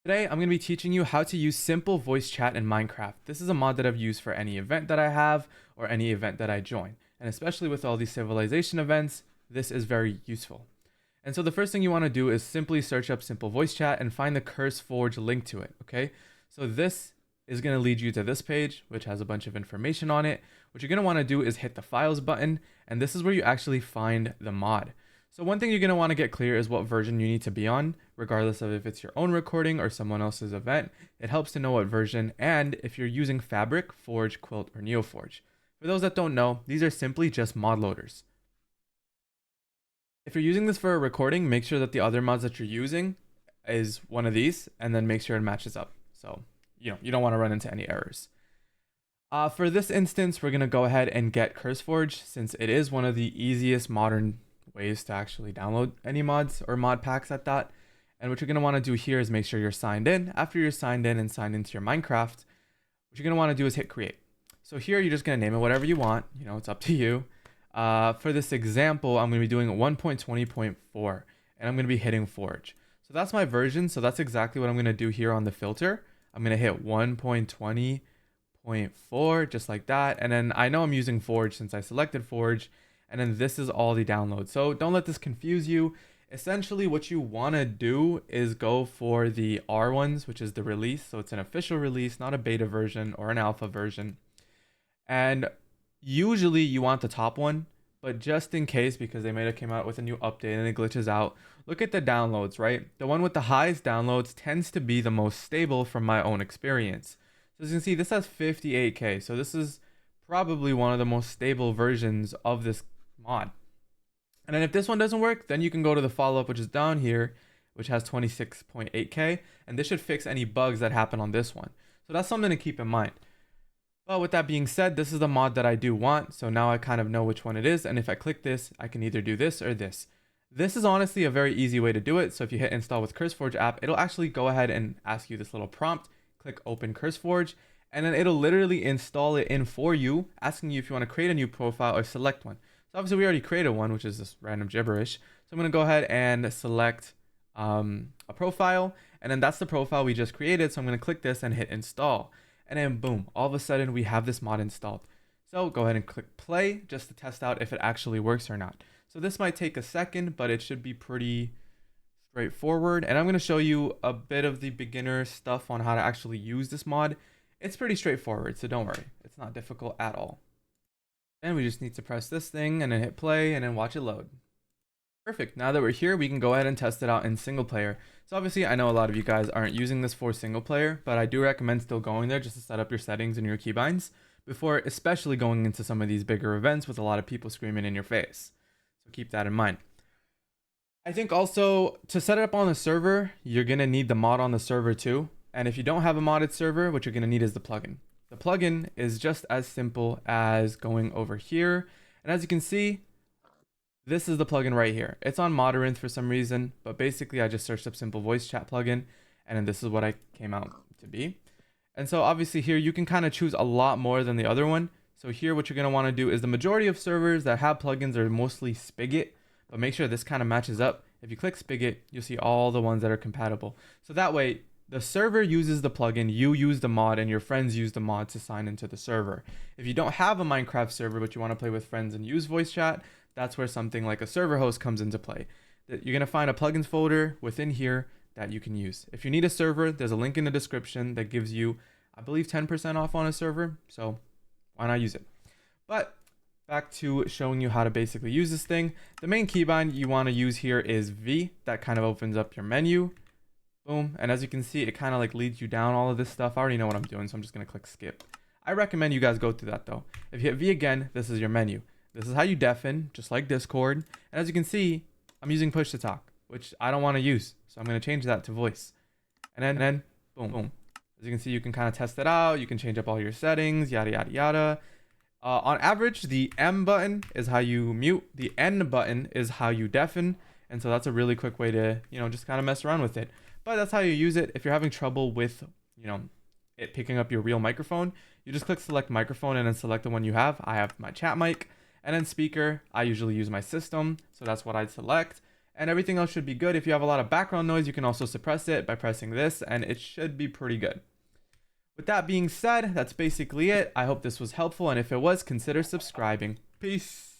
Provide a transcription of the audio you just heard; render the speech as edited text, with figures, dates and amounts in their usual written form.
Today, I'm going to be teaching you how to use simple voice chat in Minecraft. This is a mod that I've used for any event that I have or any event that I join. And especially with all these civilization events, this is very useful. And so the first thing you want to do is simply search up simple voice chat and find the CurseForge link to it, okay? So this is going to lead you to this page, which has a bunch of information on it. What you're going to want to do is hit the files button, and this is where you actually find the mod. So one thing you're going to want to get clear is what version you need to be on, regardless of if it's your own recording or someone else's event. It helps to know what version, and if you're using Fabric, Forge, Quilt, or NeoForge. For those that don't know, these are simply just mod loaders. If you're using this for a recording, make sure that the other mods that you're using is one of these, and then make sure it matches up. So, you don't want to run into any errors. For this instance, we're going to go ahead and get CurseForge, since it is one of the easiest modern ways to actually download any mods or mod packs at that. And what you're going to want to do here is make sure you're signed in. After you're signed in and signed into your Minecraft, what you're going to want to do is hit create. So here you're just going to name it whatever you want. It's up to you. For this example, I'm going to be doing 1.20.4 and I'm going to be hitting Forge. So that's my version. So that's exactly what I'm going to do here on the filter. I'm going to hit 1.20.4 just like that. And then I know I'm using Forge since I selected Forge. And then this is all the downloads. So don't let this confuse you. Essentially what you want to do is go for the R ones, which is the release. So it's an official release, not a beta version or an alpha version. And usually you want the top one, but just in case, because they might have came out with a new update and it glitches out, look at the downloads, right? The one with the highest downloads tends to be the most stable from my own experience. So as you can see, this has 58K. So this is probably one of the most stable versions of this mod. And then if this one doesn't work, then you can go to the follow-up, which is down here, which has 26.8K, and this should fix any bugs that happen on this one. So that's something to keep in mind. But with that being said, this is the mod that I do want, so now I kind of know which one it is, and if I click this, I can either do this or this. This is honestly a very easy way to do it. So if you hit install with CurseForge app, it'll actually go ahead and ask you this little prompt, click open CurseForge, and then it'll literally install it in for you, asking you if you want to create a new profile or select one. So obviously we already created one, which is this random gibberish. So I'm going to go ahead and select a profile, and then that's the profile we just created. So I'm going to click this and hit install, and then boom, all of a sudden we have this mod installed. So go ahead and click play just to test out if it actually works or not. So this might take a second, but it should be pretty straightforward. And I'm going to show you a bit of the beginner stuff on how to actually use this mod. It's pretty straightforward, so don't worry. It's not difficult at all. Then we just need to press this thing and then hit play and then watch it load. Perfect. Now that we're here, we can go ahead and test it out in single player. So obviously I know a lot of you guys aren't using this for single player, but I do recommend still going there just to set up your settings and your keybinds before especially going into some of these bigger events with a lot of people screaming in your face. So keep that in mind. I think also to set it up on the server, you're going to need the mod on the server too. And if you don't have a modded server, what you're going to need is the plugin. The plugin is just as simple as going over here. And as you can see, this is the plugin right here. It's on Adriens for some reason, but basically I just searched up simple voice chat plugin, and then this is what I came out to be. And so obviously here you can kind of choose a lot more than the other one. So here what you're going to want to do is the majority of servers that have plugins are mostly Spigot, but make sure this kind of matches up. If you click Spigot, you'll see all the ones that are compatible. So that way, the server uses the plugin, you use the mod, and your friends use the mod to sign into the server. If you don't have a Minecraft server, but you want to play with friends and use voice chat, that's where something like a server host comes into play. You're going to find a plugins folder within here that you can use. If you need a server, there's a link in the description that gives you, I believe, 10% off on a server. So why not use it? But back to showing you how to basically use this thing. The main keybind you want to use here is V. That kind of opens up your menu. Boom. And as you can see, it kind of like leads you down all of this stuff. I already know what I'm doing, so I'm just going to click skip. I recommend you guys go through that though. If you hit V again, this is your menu. This is how you deafen, just like Discord. And as you can see, I'm using push to talk, which I don't want to use. So I'm going to change that to voice. And then boom, boom. As you can see, you can kind of test it out. You can change up all your settings, yada, yada, yada. On average, the M button is how you mute. The N button is how you deafen. And so that's a really quick way to, just kind of mess around with it. But that's how you use it. If you're having trouble with, it picking up your real microphone, you just click select microphone and then select the one you have. I have my chat mic, and then speaker. I usually use my system, so that's what I'd select. and everything else should be good. If you have a lot of background noise, you can also suppress it by pressing this, and it should be pretty good. With that being said, that's basically it. I hope this was helpful, and if it was, consider subscribing. Peace.